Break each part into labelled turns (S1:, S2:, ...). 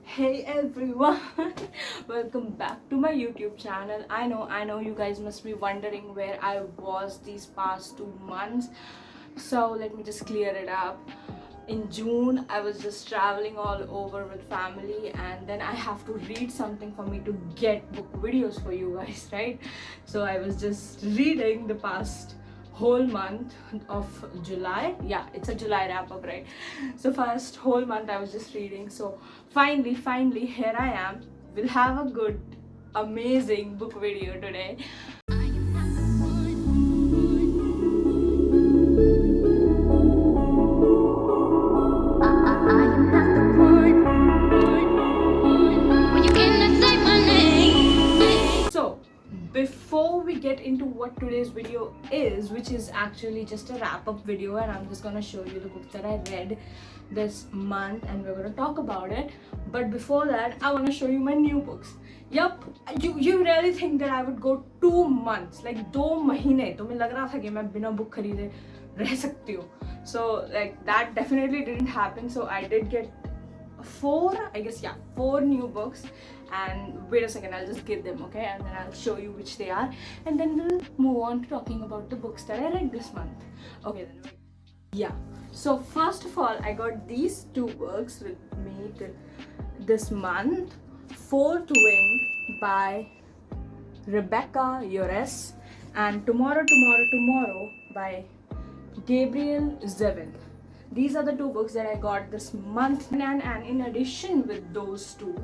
S1: Hey everyone, welcome back to my YouTube channel. I know you guys must be wondering where I was these past 2 months. So let me just clear it up. In June, I was just traveling all over with family, and then I have to read something for me to get book videos for you guys, right? So I was just reading the past whole month of July. Yeah, it's a July wrap up, right? So first whole month I was just reading. So finally here I am. We'll have a good amazing book video today. So before we get into what today's video is, which is actually just a wrap-up video, and I'm just gonna show you the books that I read this month and we're gonna talk about it. But before that, I want to show you my new books. Yup, you really think that I would go 2 months, like 2 महीने तो मुझे लग रहा था कि मैं बिना book खरीदे रह सकती हूँ. So like that definitely didn't happen. So I did get four new books. And wait a second, I'll just give them, okay, and then I'll show you which they are, and then we'll move on to talking about the books that I read this month. Okay, then wait. Yeah, so first of all, I got these two books with me this month. Fourth Wing by Rebecca Yarros and Tomorrow by Gabrielle Zevin. These are the two books that I got this month, and in addition with those two,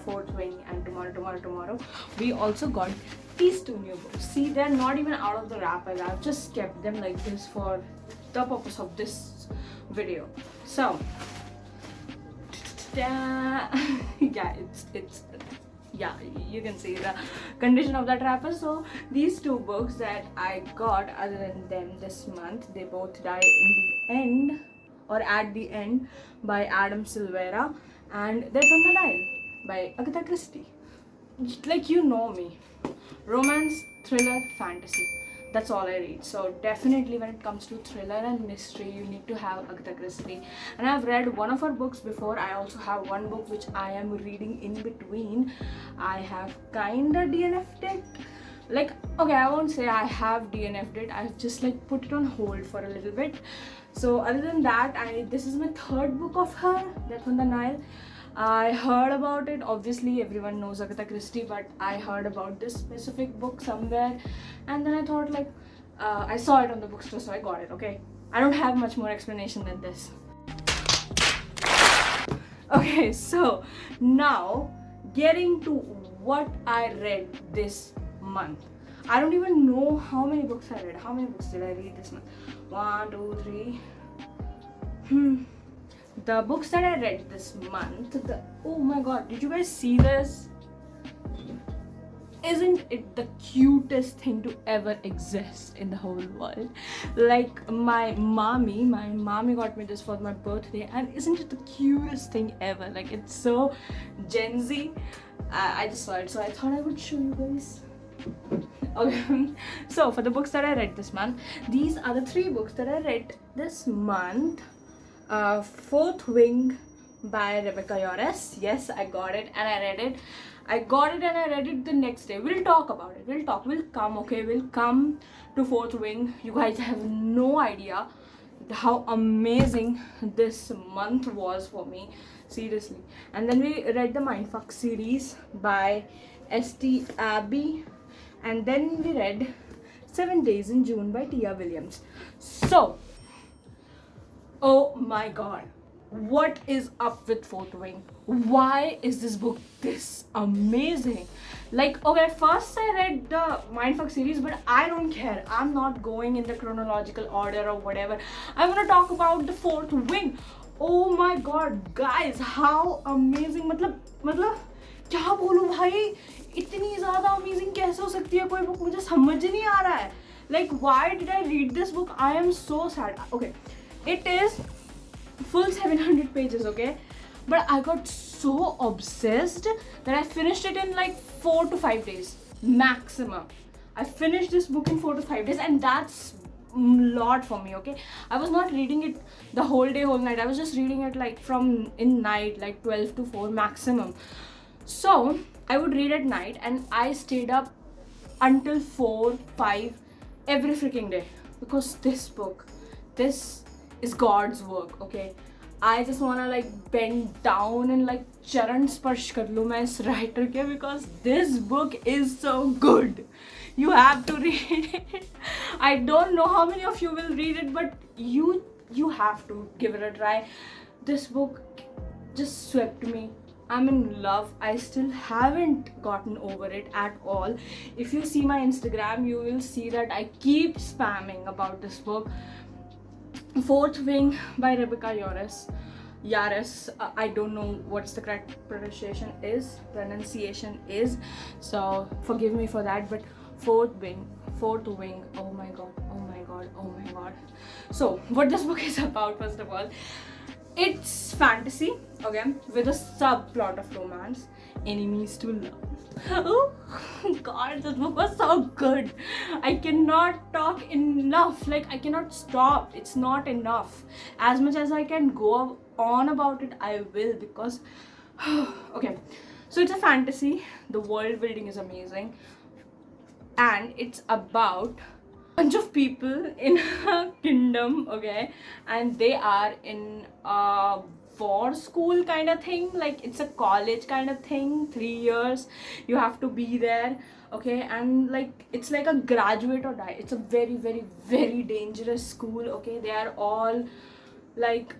S1: Fourth Wing and Tomorrow, we also got these two new books. See, they're not even out of the wrapper. I've just kept them like this for the purpose of this video. So yeah, yeah, you can see the condition of that wrapper. So these two books that I got other than them this month, they both die in the end or at the end by Adam Silvera, and Death on the Nile by Agatha Christie. Like, you know me, romance, thriller, fantasy, that's all I read. So definitely when it comes to thriller and mystery, you need to have Agatha Christie. And I've read one of her books before. I also have one book which I am reading in between. I have kinda DNF'd it. Like, okay, I won't say I have DNF'd it. I've just like put it on hold for a little bit. So other than that, this is my third book of her, Death on the Nile. I heard about it. Obviously everyone knows Agatha Christie, but I heard about this specific book somewhere, and then I thought like I saw it on the bookstore, so I got it. Okay, I don't have much more explanation than this. Okay, so now getting to what I read this month. I don't even know how many books I read. How many books did I read this month? 1, 2, 3. The books that I read this month, oh my god, did you guys see this? Isn't it the cutest thing to ever exist in the whole world? Like, my mommy got me this for my birthday, and isn't it the cutest thing ever? Like, it's so Gen Z. I just saw it, so I thought I would show you guys. Okay, so for the books that I read this month, these are the 3 books that I read this month. Fourth Wing by Rebecca Yarros. Yes, I got it and I read it. I got it and I read it the next day. We'll talk about it. We'll come to Fourth Wing. You guys have no idea how amazing this month was for me. Seriously. And then we read the Mindfuck series by St. Abbey. And then we read 7 Days in June by Tia Williams. So, oh my god, what is up with Fourth Wing? Why is this book this amazing? Like, okay, first I read the Mindfuck series, but I don't care. I'm not going in the chronological order or whatever. I'm gonna talk about the Fourth Wing. Oh my god, guys, how amazing. मतलब क्या बोलूं भाई, इतनी ज़्यादा amazing कैसे हो सकती है कोई book? मुझे समझ नहीं आ रहा है. Like, why did I read this book? I am so sad. Okay, it is full 700 pages, okay, but I got so obsessed that I finished it in like 4 to 5 days maximum. I finished this book in 4 to 5 days, and that's lot for me. Okay, I was not reading it the whole day, whole night. I was just reading it like from in night, like 12 to 4 maximum. So I would read at night, and I stayed up until 4 5 every freaking day, because this is God's work. Okay, I just wanna like bend down and like charan sparsh kar lu main is writer ke, because this book is so good. You have to read it. I don't know how many of you will read it, but you have to give it a try. This book just swept me. I'm in love. I still haven't gotten over it at all. If you see my Instagram, you will see that I keep spamming about this book. Fourth Wing by Rebecca Yarros. I don't know what's the correct pronunciation is, so forgive me for that. But Fourth Wing. Oh my god. So what this book is about, first of all, it's fantasy, okay, with a subplot of romance, enemies to love. Oh god, this book was so good. I cannot talk enough. Like, I cannot stop. It's not enough. As much as I can go on about it, I will, because okay, so it's a fantasy. The world building is amazing, and it's about bunch of people in a kingdom, okay, and they are in a war school kind of thing. Like, it's a college kind of thing. 3 years you have to be there, okay, and like it's like a graduate or die. It's a very, very, very dangerous school, okay. They are all like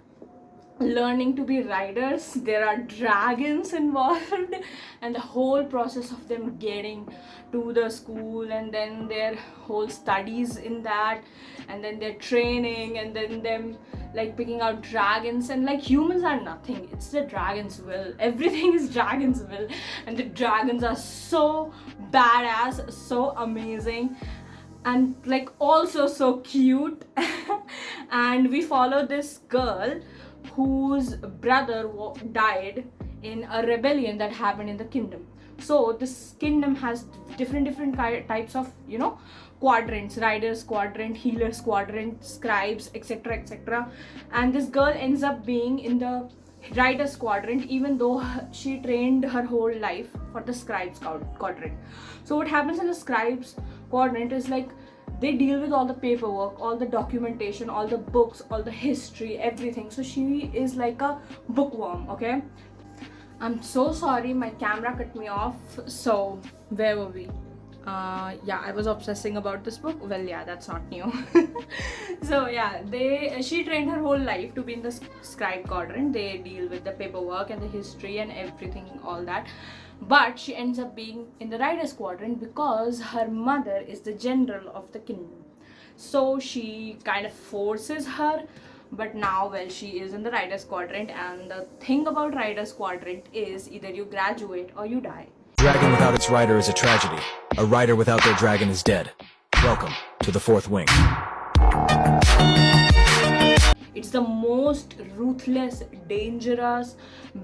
S1: learning to be riders. There are dragons involved, and the whole process of them getting to the school, and then their whole studies in that, and then their training, and then them like picking out dragons. And like, humans are nothing. It's the dragons' will. Everything is dragons' will, and the dragons are so badass, so amazing, and like also so cute. And we follow this girl whose brother died in a rebellion that happened in the kingdom. So this kingdom has different types of, you know, quadrants: riders quadrant, healers quadrant, scribes, etc. And this girl ends up being in the riders quadrant, even though she trained her whole life for the scribes quadrant. So what happens in the scribes quadrant is like, they deal with all the paperwork, all the documentation, all the books, all the history, everything. So she is like a bookworm, okay. I'm so sorry, my camera cut me off. So where were we? Yeah, I was obsessing about this book. Well, yeah, that's not new. So yeah, she trained her whole life to be in the scribe quadrant. They deal with the paperwork and the history and everything, all that. But she ends up being in the riders quadrant because her mother is the general of the kingdom. So she kind of forces her. But now, well, she is in the riders quadrant, and the thing about riders quadrant is either you graduate or you die.
S2: Dragon without its rider is a tragedy. A rider without their dragon is dead. Welcome to the Fourth Wing.
S1: It's the most ruthless, dangerous,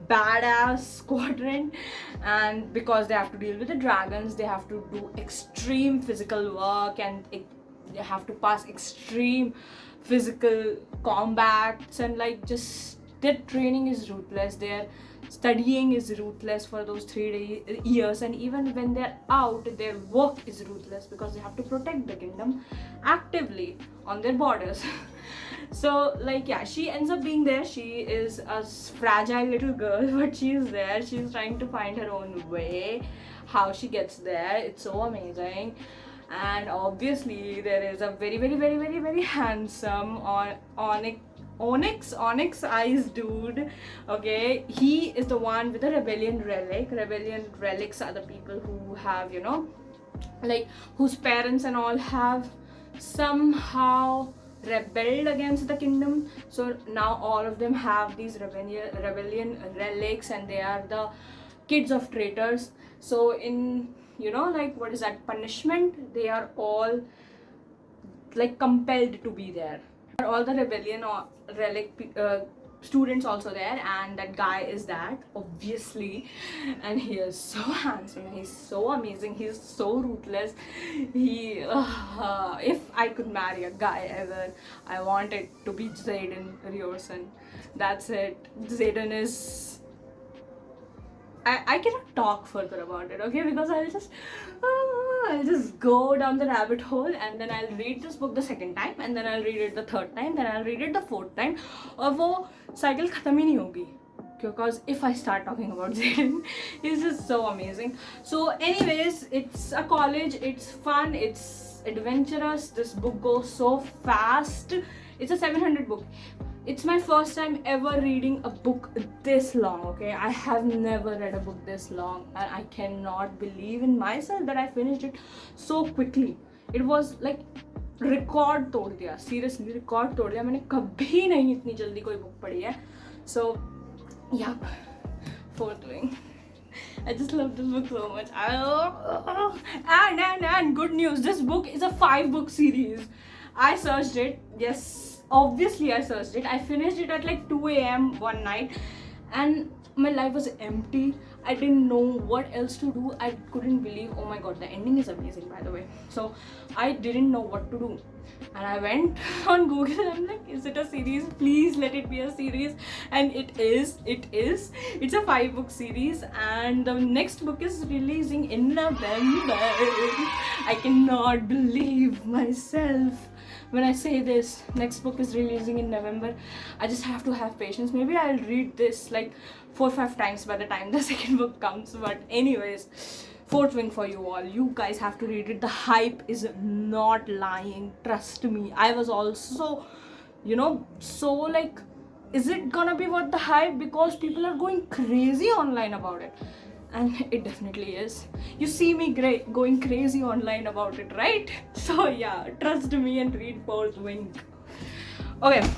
S1: badass quadrant, and because they have to deal with the dragons, they have to do extreme physical work, and they have to pass extreme physical combats, and like, just their training is ruthless, their studying is ruthless for those 3 years, and even when they're out, their work is ruthless because they have to protect the kingdom actively on their borders. So like, yeah, she ends up being there. She is a fragile little girl, but she's there. She's trying to find her own way, how she gets there. It's so amazing. And obviously there is a very, very, very, very, very handsome onyx eyes dude, okay. He is the one with the rebellion relic. Rebellion relics are the people who have, you know, like, whose parents and all have somehow rebelled against the kingdom. So now all of them have these rebellion relics, and they are the kids of traitors. So in, you know, like, what is that, punishment, they are all like compelled to be there. All the rebellion or relic students also there, and that guy is that, obviously, and he is so handsome, he's so amazing, he's so ruthless. He if I could marry a guy ever, I want it to be Xaden Riorson. That's it. Xaden is, I cannot talk further about it, okay, because I'll just go down the rabbit hole, and then I'll read this book the second time, and then I'll read it the third time, then I'll read it the fourth time, और वो cycle खत्म ही नहीं होगी, because if I start talking about Xaden, he's just so amazing. So anyways, it's a college, it's fun, it's adventurous, this book goes so fast. It's a 700 book. It's my first time ever reading a book this long, okay? I have never read a book this long, and I cannot believe in myself that I finished it so quickly. It was like record तोड़ दिया, seriously record तोड़ दिया. मैंने कभी नहीं इतनी जल्दी कोई book पढ़ी है. So, yeah, fourth wing. I just love this book so much. And good news, this book is a 5-book series. I searched it, yes, obviously I searched it. I finished it at like 2 a.m. one night, and my life was empty. I didn't know what else to do. I couldn't believe, oh my god, the ending is amazing, by the way. So I didn't know what to do, and I went on Google and I'm like, is it a series? Please let it be a series. And it is. It's a 5-book series, and the next book is releasing in November. I cannot believe myself when I say this. Next book is releasing in November. I just have to have patience. Maybe I'll read this like 4 or 5 times by the time the second book comes. But anyways, fourth wing for you all. You guys have to read it. The hype is not lying. Trust me. I was also, so like, is it gonna be worth the hype? Because people are going crazy online about it. And it definitely is. You see me going crazy online about it, right? So yeah, trust me and read fourth wing. Okay.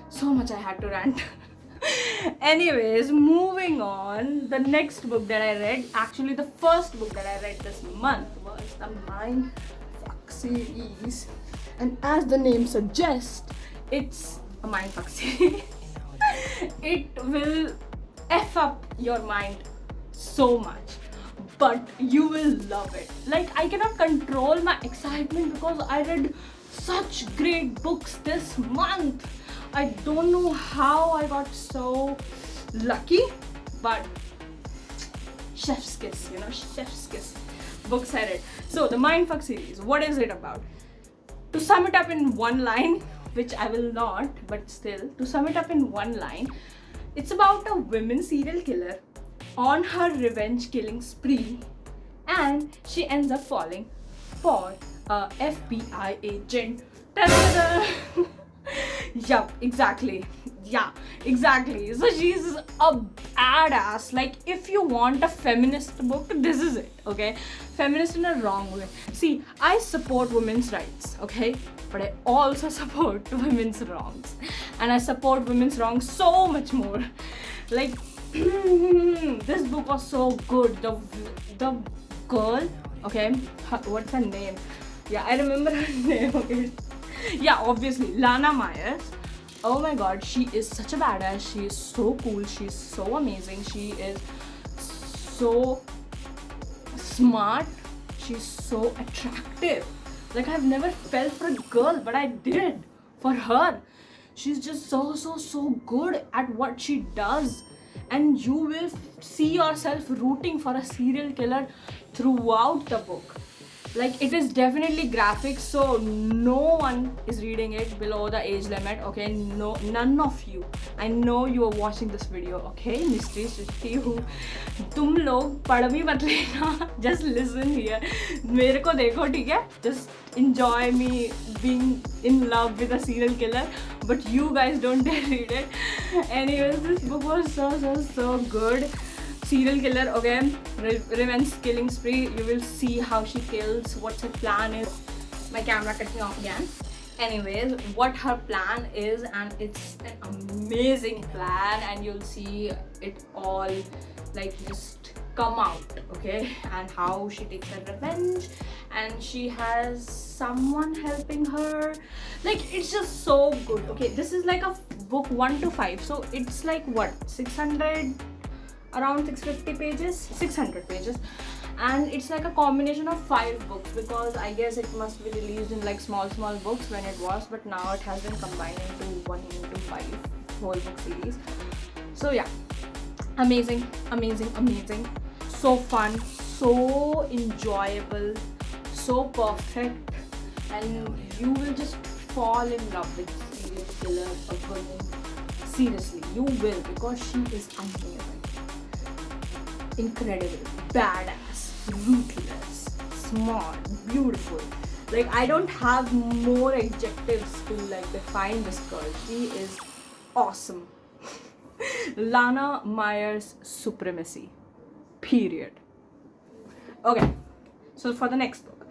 S1: So much I had to rant. Anyways, moving on. The next book that I read, actually the first book that I read this month, was the Mindfuck series. And as the name suggests, it's a Mindfuck series. It will F up your mind so much, but you will love it. Like, I cannot control my excitement because I read such great books this month. I don't know how I got so lucky, but chef's kiss, chef's kiss. Books I read. So the Mindfuck series, what is it about? To sum it up in one line, which I will not, but still, to sum it up in one line, it's about a women serial killer on her revenge killing spree, and she ends up falling for a FBI agent. Ta-da-da! Yup, exactly. Yeah, exactly. So she's a badass. Like, if you want a feminist book, this is it, okay? Feminist in a wrong way. See, I support women's rights, okay? But I also support women's wrongs. And I support women's wrongs so much more. Like, this book was so good. The girl, okay? What's her name? Yeah, I remember her name, okay? Yeah, obviously, Lana Myers. Oh my god, she is such a badass. She is so cool. She's so amazing. She is so smart. She's so attractive. Like, I've never felt for a girl, but I did for her. She's just so good at what she does. And you will see yourself rooting for a serial killer throughout the book. Like, it is definitely graphic, so no one is reading it below the age limit, okay? No, none of you. I know you are watching this video, okay? Mystery Srishti who तुम लोग पढ़ भी मत लेना. Just listen here. मेरे को देखो, ठीक है? Just enjoy me being in love with a serial killer, but you guys don't dare read it. Anyways, this book was so good. Serial killer, okay, revenge killing spree. You will see how she kills, what her plan is. My camera cut me off again. Anyways, what her plan is, and it's an amazing plan, and you'll see it all like just come out, okay, and how she takes her revenge, and she has someone helping her. Like, it's just so good. Okay, this is like a book 1 to 5, so it's like what, 600, around 650 pages, 600 pages, and it's like a combination of 5 books, because I guess it must be released in like small books when it was, but now it has been combined into 1 into 5 whole book series. So yeah, amazing, so fun, so enjoyable, so perfect, and you will just fall in love with serial killer of women. Seriously, you will, because she is amazing, incredible, badass, ruthless, smart, beautiful. Like, I don't have more adjectives to like define this girl. She is awesome. Lana Meyer's supremacy. Period. Okay, so for the next book.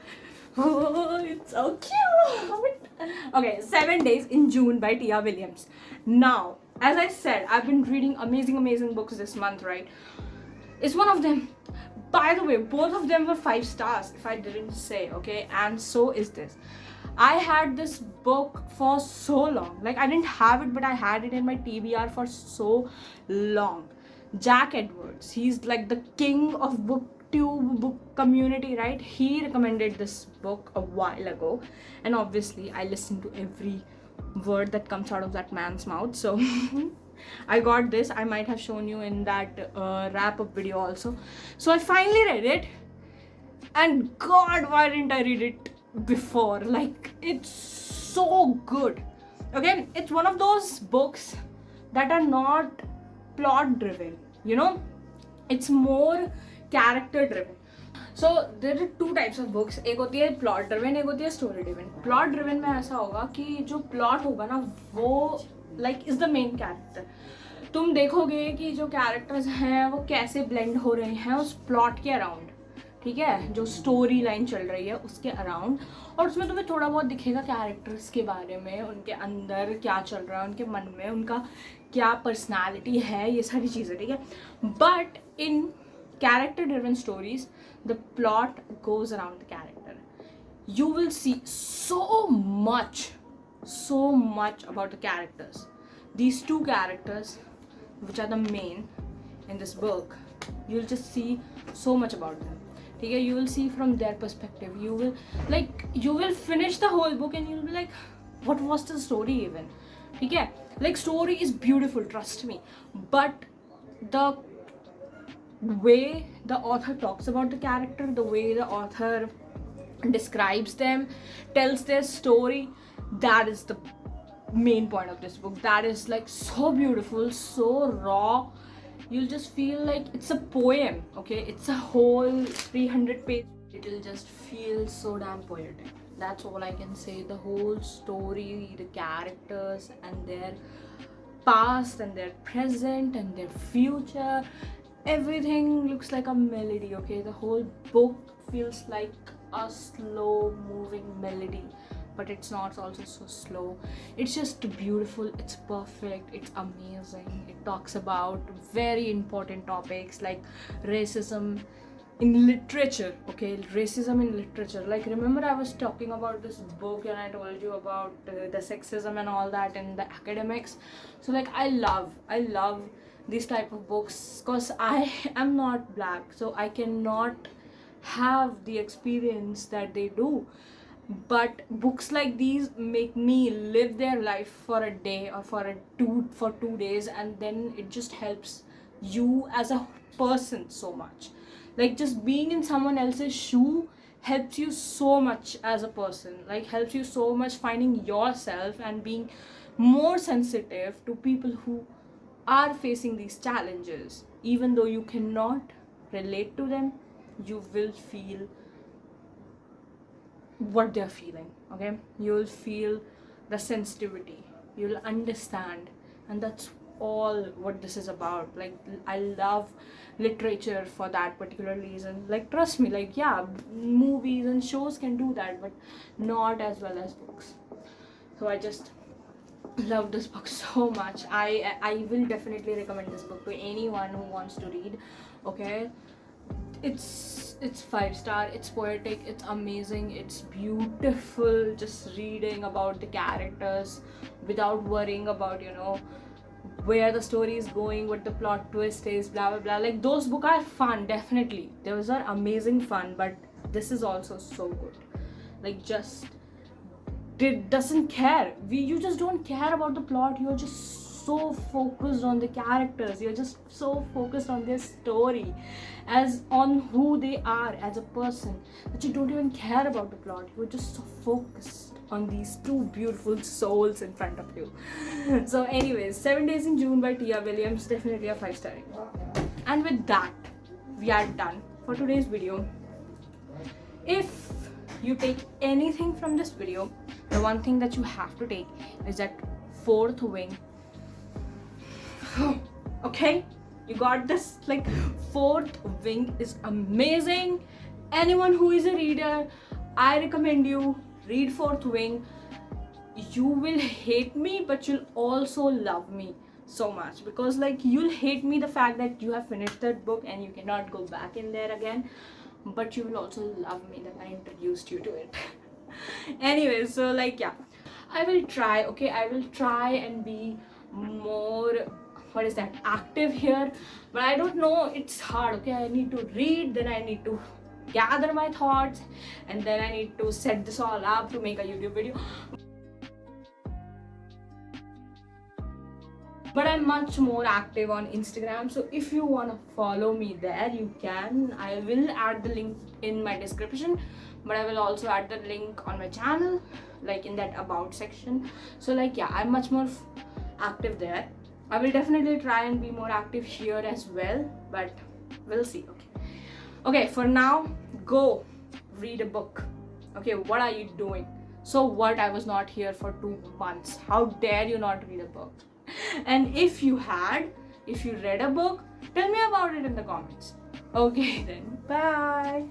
S1: Oh, it's so cute. Okay, 7 Days in June by Tia Williams. Now, as I said, I've been reading amazing books this month, right? It's one of them. By the way, both of them were 5 stars, if I didn't say, okay? And so is this. I had this book for so long. Like, I didn't have it, but I had it in my TBR for so long. Jack Edwards, he's like the king of booktube book community, right? He recommended this book a while ago, and obviously I listened to every word that comes out of that man's mouth. So I got this. I might have shown you in that wrap-up video also. So I finally read it, and God, why didn't I read it before? Like, it's so good. Okay, it's one of those books that are not plot driven, you know, it's more character driven. So there are 2 types of books. एक होती है plot driven, एक होती है story driven. Plot driven में ऐसा होगा कि जो plot होगा ना, वो like is the main character. तुम देखोगे कि जो characters हैं वो कैसे blend हो रहे हैं उस plot के around, ठीक है, जो स्टोरी लाइन चल रही है उसके अराउंड, और उसमें तुम्हें थोड़ा बहुत दिखेगा कैरेक्टर्स के बारे में, उनके अंदर क्या चल रहा है, उनके मन में उनका क्या पर्सनालिटी है, ये सारी चीज़ें, ठीक है. But in character driven stories the plot goes around the character. You will see so much about the characters. These 2 characters, which are the main in this book, you'll just see so much about them. Okay, you will see from their perspective. You will finish the whole book and you'll be like, what was the story even? Okay, like, story is beautiful, trust me, but the way the author talks about the character, the way the author describes them, tells their story, that is the main point of this book. That is like so beautiful, so raw. You'll just feel like it's a poem, okay? It's a whole 300 page. It'll just feel so damn poetic. That's all I can say. The whole story, the characters and their past and their present and their future, everything looks like a melody, okay? The whole book feels like a slow moving melody, but it's not, it's also so slow. It's just beautiful, it's perfect, it's amazing. It talks about very important topics like racism in literature, okay? Racism in literature. Like, remember I was talking about this book and I told you about the sexism and all that in the academics. So like, I love these type of books because I am not black, so I cannot have the experience that they do. But books like these make me live their life for a day or for 2 days, and then it just helps you as a person so much. Like, just being in someone else's shoe helps you so much as a person, like helps you so much finding yourself and being more sensitive to people who are facing these challenges. Even though you cannot relate to them, you will feel what they're feeling, okay? You'll feel the sensitivity, you'll understand, and that's all what this is about. Like, I love literature for that particular reason. Like, trust me, like, yeah, movies and shows can do that, but not as well as books. So I just love this book so much. I will definitely recommend this book to anyone who wants to read, okay? it's 5-star, it's poetic, it's amazing, it's beautiful. Just reading about the characters without worrying about, you know, where the story is going, what the plot twist is, blah blah blah. Like, those books are fun, definitely, those are amazing fun, but this is also so good. Like, just doesn't care. You just don't care about the plot. You're just so focused on the characters, you're just so focused on their story, as on who they are as a person, that you don't even care about the plot. You're just so focused on these two beautiful souls in front of you. So anyways, 7 Days in June by Tia Williams, definitely a 5-star. And with that, we are done for today's video. If you take anything from this video, the one thing that you have to take is that Fourth Wing. Okay, you got this. Like, Fourth Wing is amazing. Anyone who is a reader, I recommend you read Fourth Wing. You will hate me, but you'll also love me so much, because like, you'll hate me the fact that you have finished that book and you cannot go back in there again, but you will also love me that I introduced you to it. Anyway, so like, yeah, I will try and be more, what is that, active here, but I don't know, it's hard. Okay, I need to read, then I need to gather my thoughts, and then I need to set this all up to make a YouTube video. But I'm much more active on Instagram, so if you want to follow me there, you can. I will add the link in my description, but I will also add the link on my channel, like in that about section. So like, yeah, I'm much more active there. I will definitely try and be more active here as well, but we'll see. Okay, for now, go read a book. Okay, what are you doing? So what, I was not here for 2 months. How dare you not read a book? And if you read a book, tell me about it in the comments. Okay then, bye.